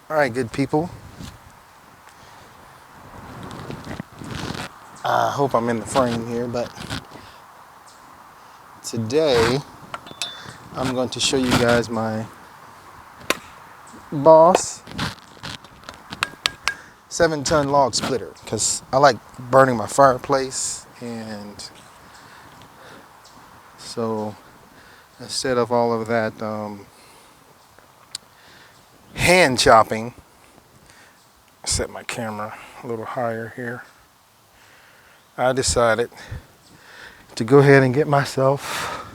Alright, good people. I hope I'm in the frame here, but today I'm going to show you guys my Boss 7-ton log splitter because I like burning my fireplace, and so instead of all of that hand chopping, set my camera a little higher here. I decided to go ahead and get myself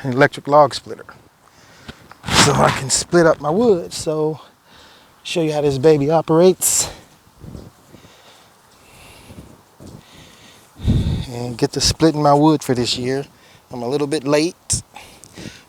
an electric log splitter so I can split up my wood. So show you how this baby operates and get to splitting my wood for this year. I'm a little bit late,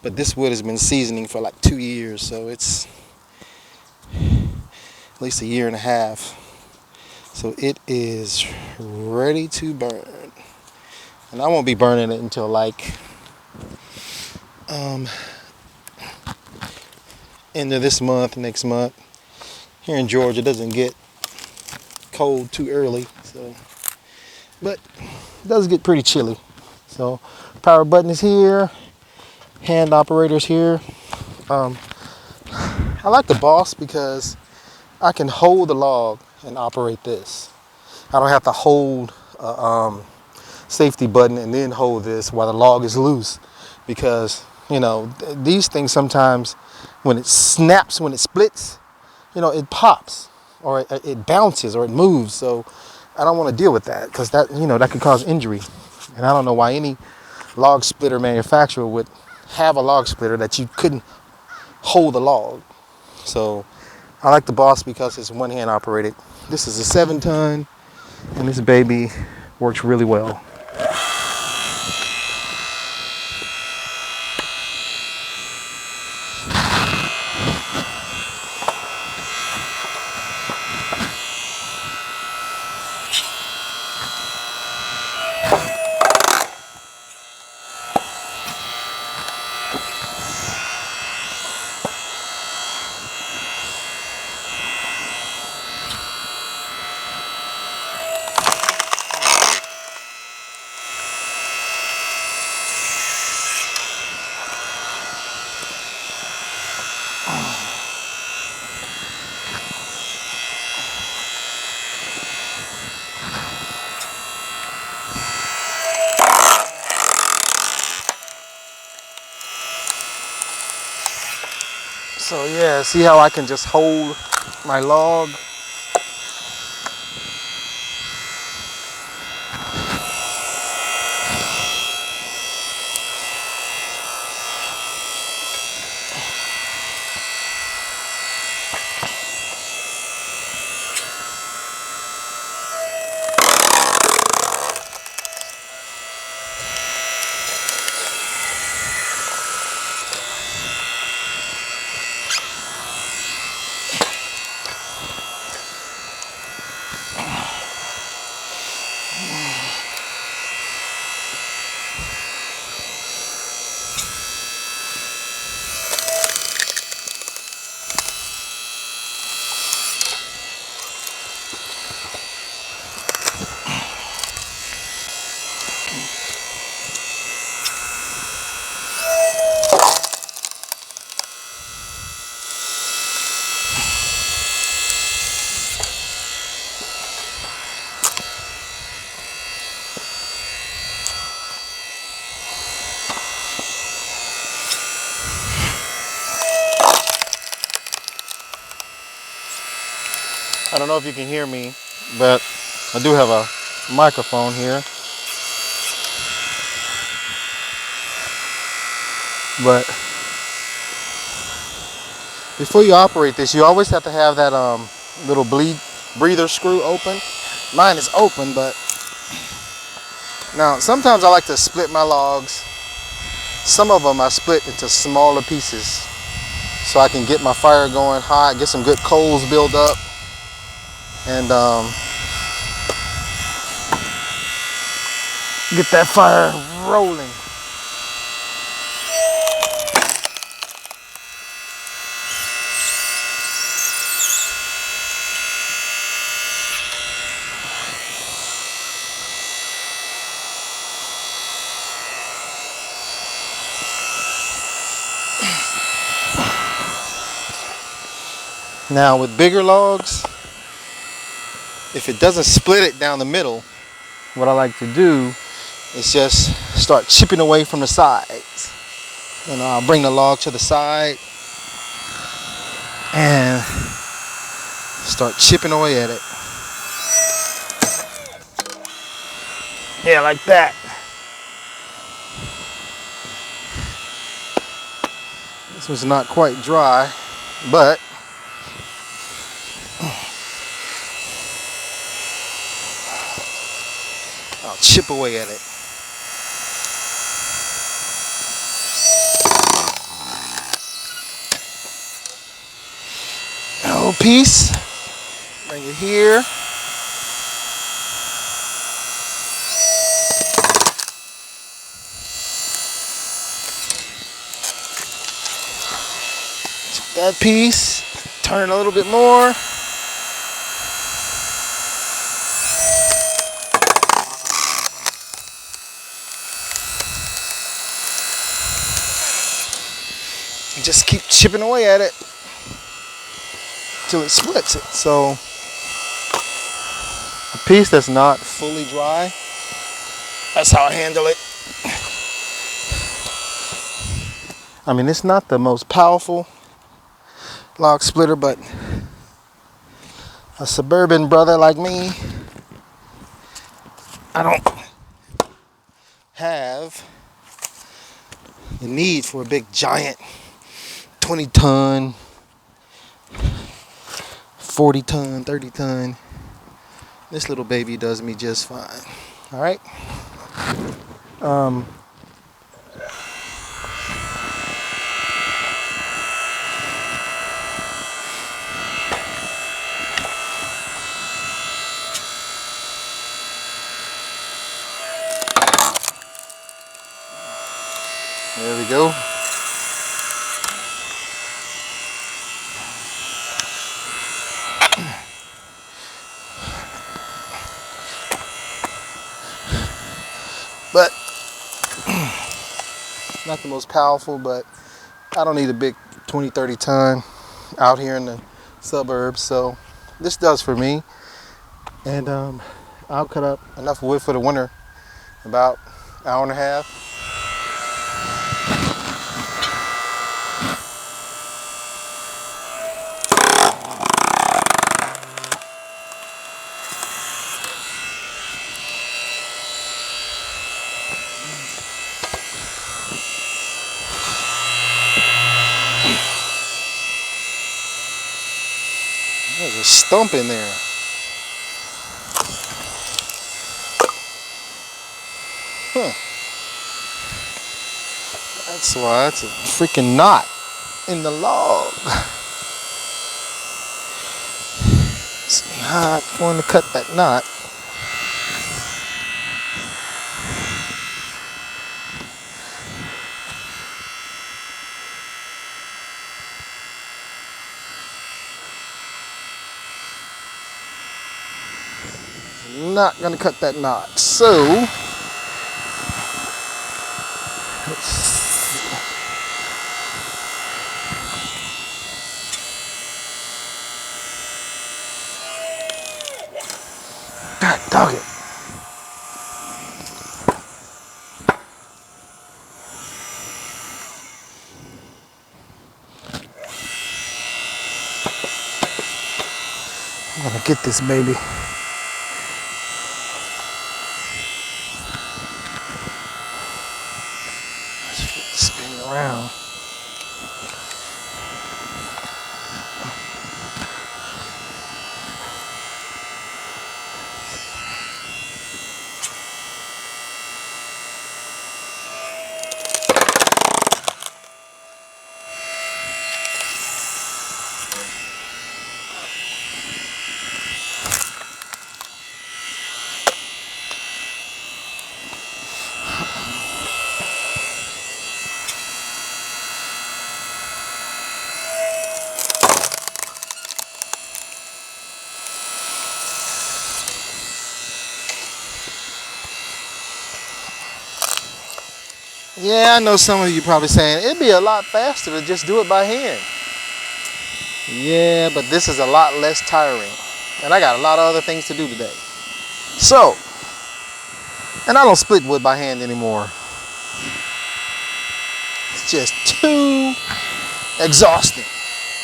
but this wood has been seasoning for like 2 years, so it's at least a year and a half. So it is ready to burn. And I won't be burning it until like end of this month, next month. Here in Georgia, it doesn't get cold too early, so but it does get pretty chilly. So power button is here, hand operators here. I like the Boss because I can hold the log and operate this. I don't have to hold a safety button and then hold this while the log is loose, because these things sometimes when it snaps, when it splits, it pops or it bounces or it moves. So I don't want to deal with that because that could cause injury. And I don't know why any log splitter manufacturer would have a log splitter that you couldn't hold the log. So I like the Boss because it's one hand operated. This is a 7-ton, and this baby works really well. So yeah, see how I can just hold my log? I don't know if you can hear me, but I do have a microphone here. But before you operate this, you always have to have that little breather screw open. Mine is open, but now sometimes I like to split my logs. Some of them I split into smaller pieces so I can get my fire going hot, get some good coals built up, and get that fire rolling. Now with bigger logs, if it doesn't split it down the middle, what I like to do is just start chipping away from the sides. And I'll bring the log to the side and start chipping away at it. Yeah, like that. This was not quite dry, but I'll chip away at it. A whole piece. Bring it here. Chip that piece. Turn it a little bit more. And just keep chipping away at it till it splits it. So a piece that's not fully dry, that's how I handle it. I mean, it's not the most powerful log splitter, but a suburban brother like me, I don't have the need for a big giant 20-ton, 40-ton, 30-ton. This little baby does me just fine. All right. There we go. But not the most powerful, but I don't need a big 20, 30 ton out here in the suburbs, so this does for me. And I'll cut up enough wood for the winter, about an hour and a half. There's a stump in there. Huh. That's why it's a freaking knot in the log. It's not going to cut that knot. Not going to cut that knot. So God dog it. I'm gonna get this baby. Spin around. Yeah, I know some of you probably saying it'd be a lot faster to just do it by hand. Yeah, but this is a lot less tiring. And I got a lot of other things to do today. So, and I don't split wood by hand anymore. It's just too exhausting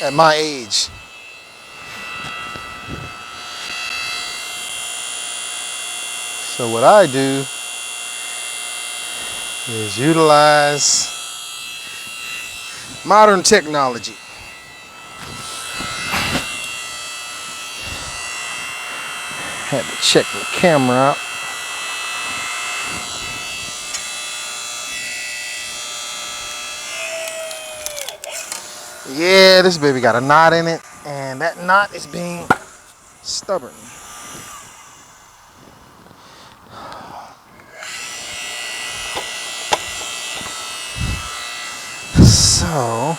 at my age. So what I do is utilize modern technology. Had to check the camera out. Yeah, this baby got a knot in it, and that knot is being stubborn. So,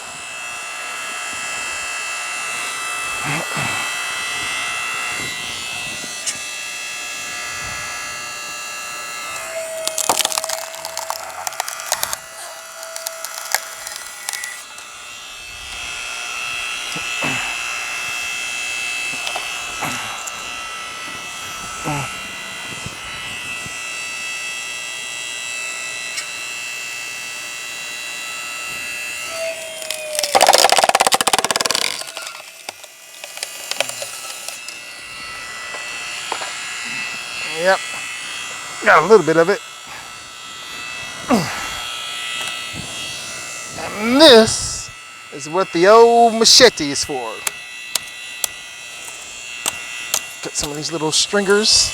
yep, got a little bit of it. And this is what the old machete is for. Got some of these little stringers.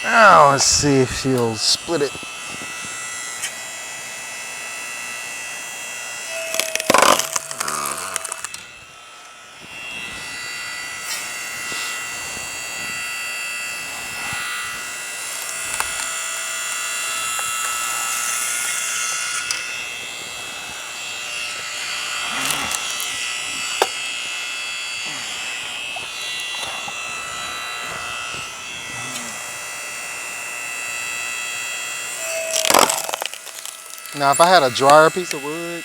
Now let's see if she'll split it. Now, if I had a drier piece of wood,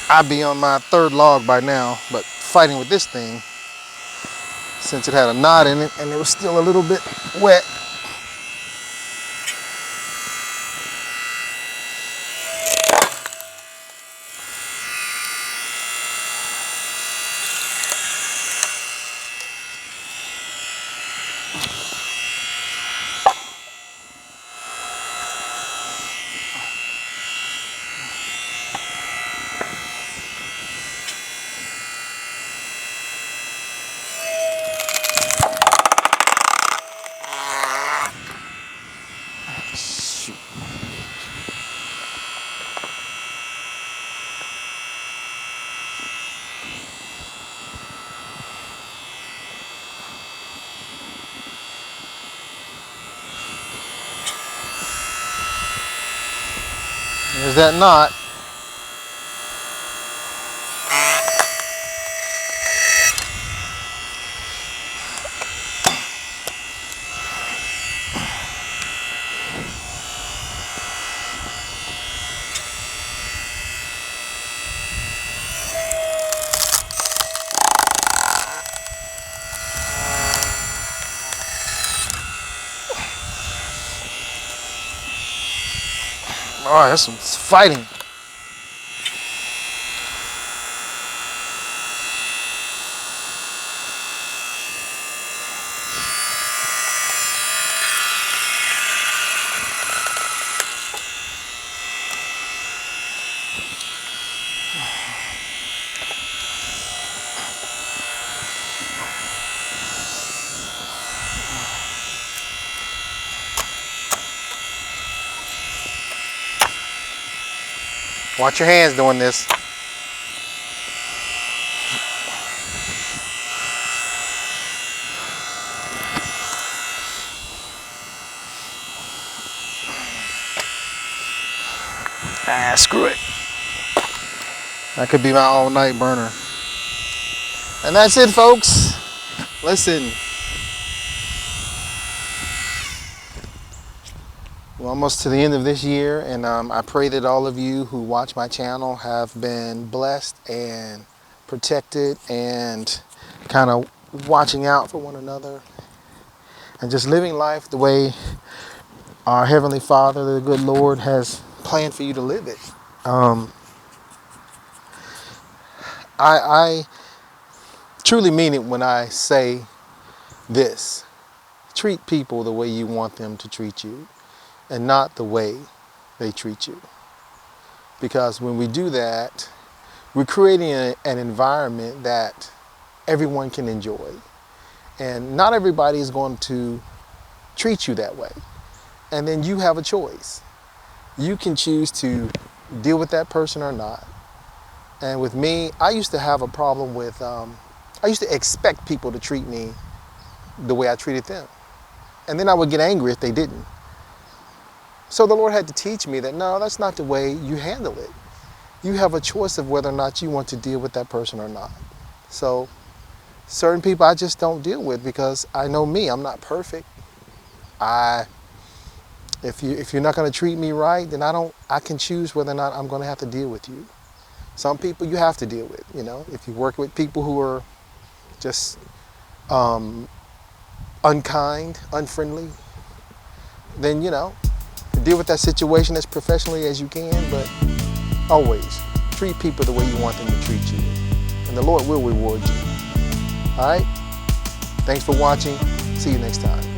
I'd be on my third log by now. But fighting with this thing, since it had a knot in it and it was still a little bit wet, shoot. There's that knot. Oh, that's some fighting. Watch your hands doing this. Ah, screw it. That could be my all-night burner. And that's it, folks. Listen. We're almost to the end of this year, and I pray that all of you who watch my channel have been blessed and protected and kind of watching out for one another and just living life the way our Heavenly Father, the good Lord, has planned for you to live it. I truly mean it when I say this. Treat people the way you want them to treat you and not the way they treat you. Because when we do that, we're creating an environment that everyone can enjoy. And not everybody is going to treat you that way. And then you have a choice. You can choose to deal with that person or not. And with me, I used to have a problem with, I used to expect people to treat me the way I treated them. And then I would get angry if they didn't. So the Lord had to teach me that, no, that's not the way you handle it. You have a choice of whether or not you want to deal with that person or not. So certain people I just don't deal with because I know me, I'm not perfect. If you're not going to treat me right, then I can choose whether or not I'm going to have to deal with you. Some people you have to deal with, you know. If you work with people who are just unkind, unfriendly, then, you know, deal with that situation as professionally as you can, but always treat people the way you want them to treat you. And the Lord will reward you. All right? Thanks for watching. See you next time.